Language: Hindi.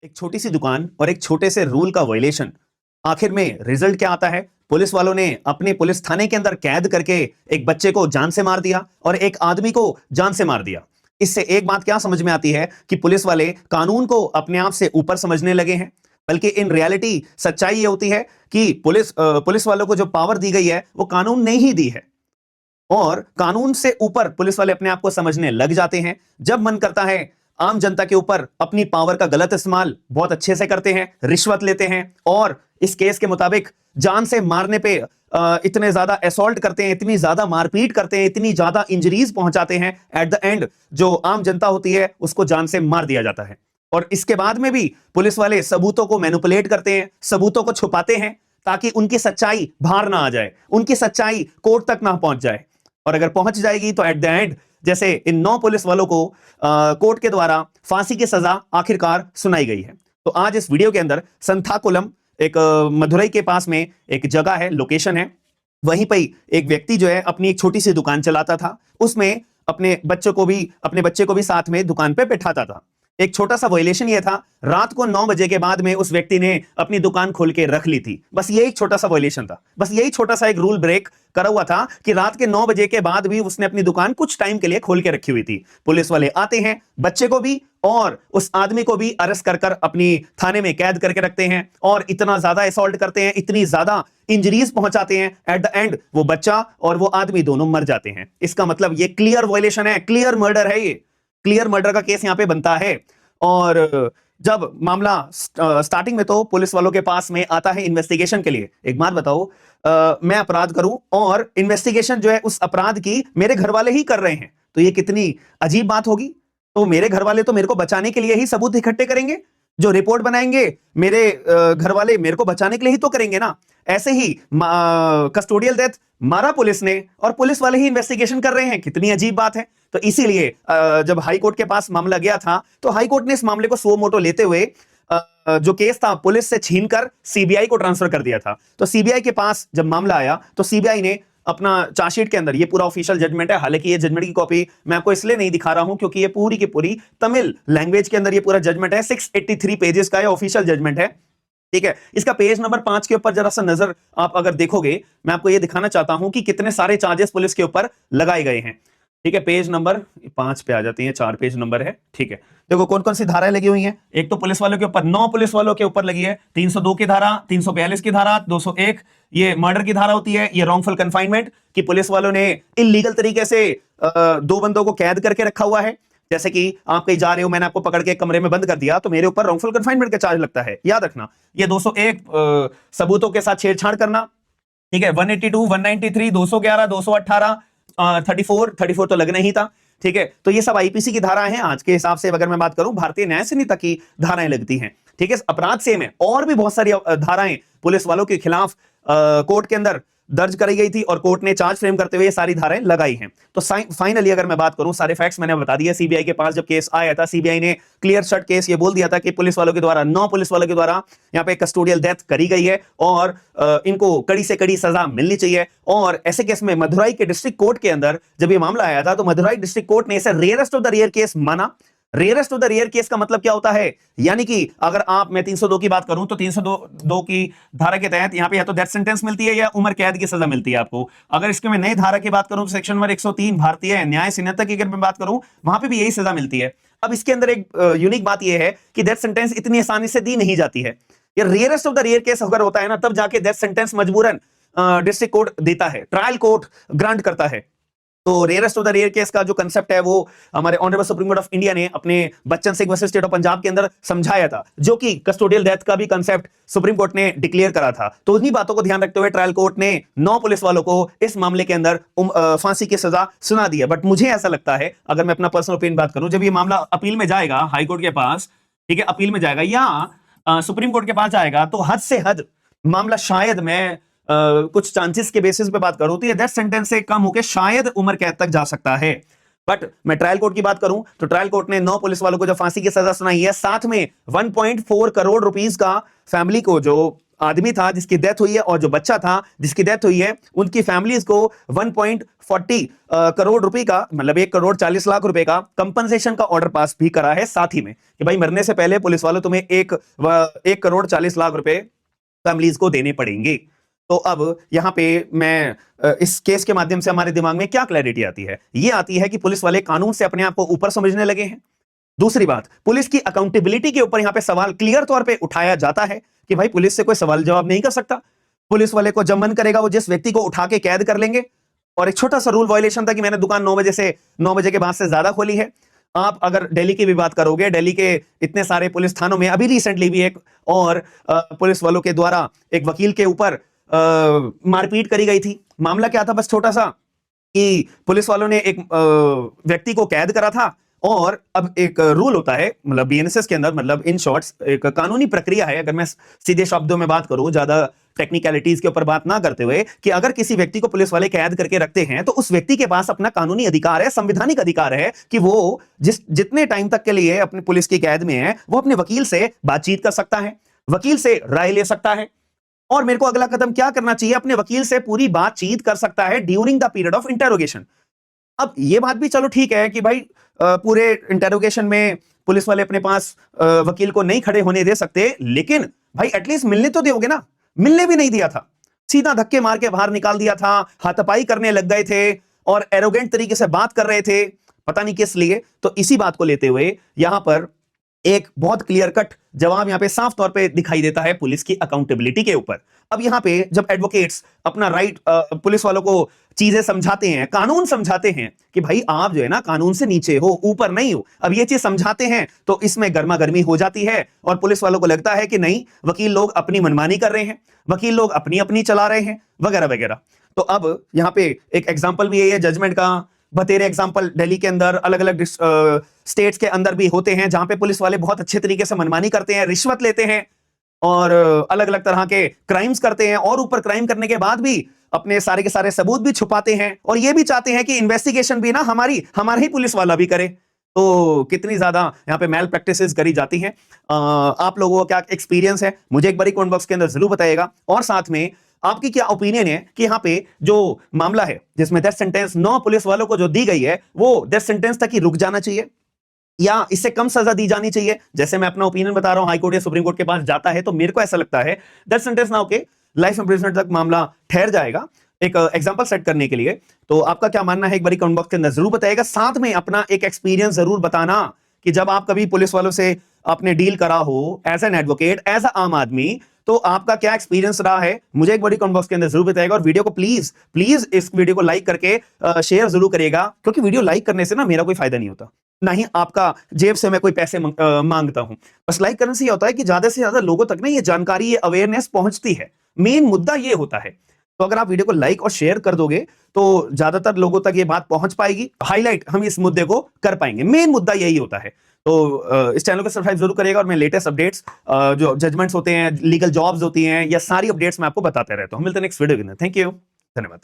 एक छोटी सी दुकान और एक छोटे से रूल का वायलेशन, आखिर में रिजल्ट क्या आता है? पुलिस वालों ने अपने पुलिस थाने के अंदर कैद करके एक बच्चे को जान से मार दिया और एक आदमी को जान से मार दिया। इससे एक बात क्या समझ में आती है कि पुलिस वाले कानून को अपने आप से ऊपर समझने लगे हैं, बल्कि इन रियलिटी सच्चाई ये होती है कि पुलिस वालों को जो पावर दी गई है वो कानून ने ही दी है और कानून से ऊपर पुलिस वाले अपने आप को समझने लग जाते हैं। जब मन करता है आम जनता के ऊपर अपनी पावर का गलत इस्तेमाल बहुत अच्छे से करते हैं, रिश्वत लेते हैं और इस केस के मुताबिक जान से मारने पे इतने ज्यादा असॉल्ट करते हैं, इतनी ज्यादा मारपीट करते हैं, इतनी ज्यादा इंजरीज पहुंचाते हैं, एट द एंड जो आम जनता होती है उसको जान से मार दिया जाता है। और इसके बाद में भी पुलिस वाले सबूतों को मैनिपुलेट करते हैं, सबूतों को छुपाते हैं ताकि उनकी सच्चाई बाहर ना आ जाए, उनकी सच्चाई कोर्ट तक ना पहुंच जाए। और अगर पहुंच जाएगी तो एट द एंड जैसे इन 9 पुलिस वालों को कोर्ट के द्वारा फांसी की सजा आखिरकार सुनाई गई है। तो आज इस वीडियो के अंदर संथाकुलम एक मदुरई के पास में एक जगह है, लोकेशन है, वहीं पर एक व्यक्ति जो है अपनी एक छोटी सी दुकान चलाता था। उसमें अपने बच्चे को भी साथ में दुकान पे बैठाता था। एक छोटा सा वायलेशन ये था, रात को 9 बजे के बाद में उस व्यक्ति ने अपनी दुकान खोल के रख ली थी। बस यही छोटा सा वायलेशन था, बस यही छोटा सा एक रूल ब्रेक करा हुआ था कि रात के 9 बजे के बाद भी उसने अपनी दुकान कुछ टाइम के लिए खोल के रखी हुई थी। पुलिस वाले आते हैं, बच्चे को भी और उस आदमी को भी अरेस्ट कर कर अपनी थाने में कैद करके रखते हैं और इतना ज्यादा असॉल्ट करते हैं, इतनी ज्यादा इंजरीज पहुंचाते हैं, एट द एंड वो बच्चा और वो आदमी दोनों मर जाते हैं। इसका मतलब ये क्लियर वायलेशन है, क्लियर मर्डर है, ये क्लियर मर्डर का केस यहां पे बनता है। और जब मामला स्टार्टिंग में तो पुलिस वालों के पास में आता है इन्वेस्टिगेशन के लिए। एक बात बताओ, मैं अपराध करूं और इन्वेस्टिगेशन जो है उस अपराध की मेरे घर वाले ही कर रहे हैं, तो ये कितनी अजीब बात होगी। तो मेरे घर वाले तो मेरे को बचाने के लिए ही सबूत इकट्ठे करेंगे, जो रिपोर्ट बनाएंगे मेरे घर वाले मेरे को बचाने के लिए ही तो करेंगे ना। ऐसे ही कस्टोडियल डेथ मारा पुलिस ने और पुलिस वाले ही इन्वेस्टिगेशन कर रहे हैं, कितनी अजीब बात है। तो इसीलिए जब हाई कोर्ट के पास मामला गया था तो हाई कोर्ट ने इस मामले को सो मोटो लेते हुए जो केस था पुलिस से छीनकर सीबीआई को ट्रांसफर कर दिया था। तो सीबीआई के पास जब मामला आया तो सीबीआई ने अपना चार्जशीट के अंदर, ये पूरा ऑफिशियल जजमेंट है, हालांकि ये जजमेंट की कॉपी मैं आपको इसलिए नहीं दिखा रहा हूं क्योंकि ये पूरी की पूरी तमिल लैंग्वेज के अंदर ये पूरा जजमेंट है, 683 पेजेस का ऑफिशियल जजमेंट है। ठीक है, इसका पेज नंबर 5 के ऊपर जरा सा नजर आप अगर देखोगे, मैं आपको ये दिखाना चाहता हूं कि कितने सारे चार्जेस पुलिस के ऊपर लगाए गए हैं। ठीक है, पेज नंबर 5 पे आ जाती है, 4 पेज नंबर है। ठीक है, देखो कौन कौन सी धाराएं लगी हुई हैं। एक तो पुलिस वालों के ऊपर, 9 पुलिस वालों के ऊपर लगी है 302 की धारा, 342 की धारा, 201 ये मर्डर की धारा होती है, ये रॉन्गफुल कन्फाइनमेंट कि पुलिस वालों ने इलीगल तरीके से 2 बंदों को कैद करके रखा हुआ है। जैसे कि आप कहीं जा रहे हो, मैंने आपको पकड़ के कमरे में बंद कर दिया तो मेरे ऊपर रॉन्गफुल कन्फाइनमेंट का चार्ज लगता है, याद रखना। ये 201 सबूतों के साथ छेड़छाड़ करना। ठीक है, 182, 193, 211, 218, 34 तो लगना ही था। ठीक है, तो ये सब आईपीसी की धाराएं हैं। आज के हिसाब से अगर मैं बात करूं, भारतीय न्याय संहिता की धाराएं लगती हैं। ठीक है, अपराध सेम है और भी बहुत सारी धाराएं पुलिस वालों के खिलाफ कोर्ट के अंदर दर्ज करी गई थी और कोर्ट ने चार्ज फ्रेम करते हुए ये सारी धाराएं लगाई हैं। तो फाइनली अगर मैं बात करूं, सारे फैक्ट्स मैंने बता दिए। सीबीआई के पास जब केस आया था, सीबीआई ने क्लियर शट केस ये बोल दिया था कि पुलिस वालों के द्वारा, 9 पुलिस वालों के द्वारा यहां पे कस्टोडियल डेथ करी गई है और इनको कड़ी से कड़ी सजा मिलनी चाहिए। और ऐसे केस में मदुरई के डिस्ट्रिक्ट कोर्ट के अंदर जब ये मामला आया था तो मदुरई डिस्ट्रिक्ट कोर्ट ने इसे rarest of the rare case माना। Rarest of the rare case का मतलब क्या होता है, यानी कि अगर मैं 302 की बात करूं तो 302 की धारा के तहत यहां पे या तो डेथ सेंटेंस मिलती है या उम्र कैद की सजा मिलती है आपको। अगर इसके मैं नई धारा की बात करूं तो सेक्शन नंबर 103 भारतीय न्याय संहिता की अगर मैं बात करूं, वहां पे भी यही सजा मिलती है। अब इसके अंदर एक यूनिक बात यह है कि डेथ सेंटेंस इतनी आसानी से दी नहीं जाती है। ये rarest of the rare case अगर होता है ना, तब जाके डेथ सेंटेंस मजबूरन डिस्ट्रिक्ट कोर्ट देता है, ट्रायल कोर्ट ग्रांट करता है। तो rarest of the rare case का जो कंसेप्ट है वो हमारे honourable supreme court of India ने अपने Bachan Singh versus state of Punjab के अंदर समझाया था, जो कि कस्टोडियल डेथ का भी कंसेप्ट सुप्रीम कोर्ट ने डिक्लेयर करा था। तो उन्हीं बातों को ध्यान रखते हुए ट्रायल कोर्ट ने 9 पुलिस वालों को इस मामले के अंदर फांसी की सजा सुना दी है। बट मुझे ऐसा लगता है, अगर मैं अपना पर्सनल ओपिनियन बात करूं, जब ये मामला अपील में जाएगा हाई कोर्ट के पास, ठीक है, अपील में जाएगा या सुप्रीम कोर्ट के पास जाएगा, तो हद से हद मामला शायद मैं कुछ चांसेस के बेसिस पे बात करूं तो ये डेथ सेंटेंस से कम होकर शायद उम्र कैद तक जा सकता है। बट मैं ट्रायल कोर्ट की बात करूं तो ट्रायल कोर्ट ने 9 पुलिस वालों को जो फांसी की सजा सुनाई है, साथ में 1.4 करोड़ रुपीस का फैमिली को जो आदमी था जिसकी डेथ हुई है और जो बच्चा था जिसकी डेथ हुई है, उनकी फैमिलीज को 1.40 करोड़ रुपए का, मतलब 1,40,00,000 रुपए का कंपनसेशन का ऑर्डर पास भी करा है साथ ही में कि भाई मरने से पहले पुलिस वालों तुम्हें 1,40,00,000 रुपए फैमिलीज को देने पड़ेंगे। तो अब यहां पे मैं इस केस के माध्यम से हमारे दिमाग में क्या क्लैरिटी आती है? ये आती है कि पुलिस वाले कानून से अपने आप को ऊपर समझने लगे हैं। दूसरी बात, पुलिस की अकाउंटेबिलिटी के ऊपर यहां पे सवाल क्लियर तौर पे उठाया जाता है कि भाई पुलिस से कोई सवाल जवाब नहीं कर सकता। पुलिस वाले को जब मन करेगा वो जिस व्यक्ति को उठा के कैद कर लेंगे। और एक छोटा सा रूल वायलेशन था कि मैंने दुकान 9 बजे से 9 बजे के बाद से ज्यादा खोली है। आप अगर दिल्ली की भी बात करोगे, दिल्ली के इतने सारे पुलिस थानों में अभी रिसेंटली भी एक और पुलिस वालों के द्वारा एक वकील के ऊपर मारपीट करी गई थी। मामला क्या था, बस छोटा सा कि पुलिस वालों ने एक व्यक्ति को कैद करा था और अब एक रूल होता है, मतलब बीएनएसएस के अंदर, मतलब इन शॉर्ट्स एक कानूनी प्रक्रिया है, अगर मैं सीधे शब्दों में बात करूं, ज्यादा टेक्निकलिटीज के ऊपर बात ना करते हुए, कि अगर किसी व्यक्ति को पुलिस वाले कैद करके रखते हैं तो उस व्यक्ति के पास अपना कानूनी अधिकार है, संवैधानिक अधिकार है कि वो जितने टाइम तक के लिए अपने पुलिस की कैद में है वो अपने वकील से बातचीत कर सकता है, वकील से राय ले सकता है। और मेरे को अगला कदम क्या करना चाहिए, अपने वकील से पूरी बातचीत कर सकता है during the period of interrogation. अब ये बात भी चलो ठीक है कि भाई पूरे इंटेरोगेशन में पुलिस वाले अपने पास वकील को नहीं खड़े होने दे सकते, लेकिन भाई एटलीस्ट मिलने तो दोगे ना। मिलने भी नहीं दिया था, सीधा धक्के मार के बाहर निकाल दिया था, हाथापाई करने लग गए थे और एरोगेंट तरीके से बात कर रहे थे, पता नहीं किस लिए। तो इसी बात को लेते हुए यहां पर एक बहुत क्लियर कट जवाब यहां पे साफ तौर पे दिखाई देता है पुलिस की अकाउंटेबिलिटी के ऊपर। अब यहां पे जब एडवोकेट्स अपना राइट पुलिस वालों को चीजें समझाते हैं, कानून समझाते हैं कि भाई आप जो है ना कानून से नीचे हो, ऊपर नहीं हो, अब ये चीज समझाते हैं तो इसमें गर्मा गर्मी हो जाती है और पुलिस वालों को लगता है कि नहीं, वकील लोग अपनी मनमानी कर रहे हैं, वकील लोग अपनी अपनी चला रहे हैं, वगैरह वगैरह। तो अब यहां पे एक एग्जाम्पल भी है जजमेंट का, बतेरे एग्जाम्पल दिल्ली के अंदर अलग अलग स्टेट्स के अंदर भी होते हैं जहां पे पुलिस वाले बहुत अच्छे तरीके से मनमानी करते हैं, रिश्वत लेते हैं और अलग अलग तरह के क्राइम्स करते हैं और ऊपर क्राइम करने के बाद भी अपने सारे के सारे सबूत भी छुपाते हैं और ये भी चाहते हैं कि इन्वेस्टिगेशन भी ना हमारा ही पुलिस वाला भी करे। तो कितनी ज्यादा यहाँ पे मैल प्रैक्टिसेस करी जाती हैं। आप लोगों का क्या एक्सपीरियंस है मुझे एक बार कमेंट बॉक्स के अंदर जरूर बताइएगा, और साथ में आपकी क्या ओपिनियन है कि यहाँ पे जो मामला है जिसमें डेथ सेंटेंस 9 पुलिस वालों को जो दी गई है वो डेथ सेंटेंस तक ही रुक जाना चाहिए या इससे कम सजा दी जानी चाहिए। जैसे मैं अपना ओपिनियन बता रहा हूं, हाई कोर्ट या सुप्रीम कोर्ट के पास जाता है तो मेरे को ऐसा लगता है डेथ सेंटेंस ना होके लाइफ इंप्रिजनमेंट तक मामला ठहर जाएगा, एक एग्जांपल सेट करने के लिए। तो आपका क्या मानना है एक बार कमेंट बॉक्स के अंदर जरूर बताइएगा, साथ में अपना एक एक्सपीरियंस जरूर बताना कि जब आप कभी पुलिस वालों से आपने डील करा हो as an advocate, as a आम आदमी, तो आपका क्या एक्सपीरियंस रहा है मुझे एक बड़ी कमेंट बॉक्स के अंदर जरूर बताइएगा। और वीडियो को प्लीज प्लीज इस वीडियो को लाइक करके शेयर जरूर करिएगा, क्योंकि वीडियो लाइक करने से ना मेरा कोई फायदा नहीं होता, ना ही आपका जेब से मैं कोई पैसे मांगता हूं। बस लाइक करने से ये होता है कि ज्यादा से ज्यादा लोगों तक ना ये जानकारी, ये अवेयरनेस पहुंचती है। मेन मुद्दा ये होता है, तो अगर आप वीडियो को लाइक और शेयर कर दोगे तो ज्यादातर लोगों तक ये बात पहुंच पाएगी, हाईलाइट हम इस मुद्दे को कर पाएंगे। मेन मुद्दा यही होता है। तो इस चैनल को सब्सक्राइब जरूर करिएगा और मैं लेटेस्ट अपडेट्स, जो जजमेंट्स होते हैं, लीगल जॉब्स होती हैं, या सारी अपडेट्स मैं आपको बताते रहता हूं। मिलते हैं नेक्स्ट वीडियो के अंदर। थैंक यू, धन्यवाद।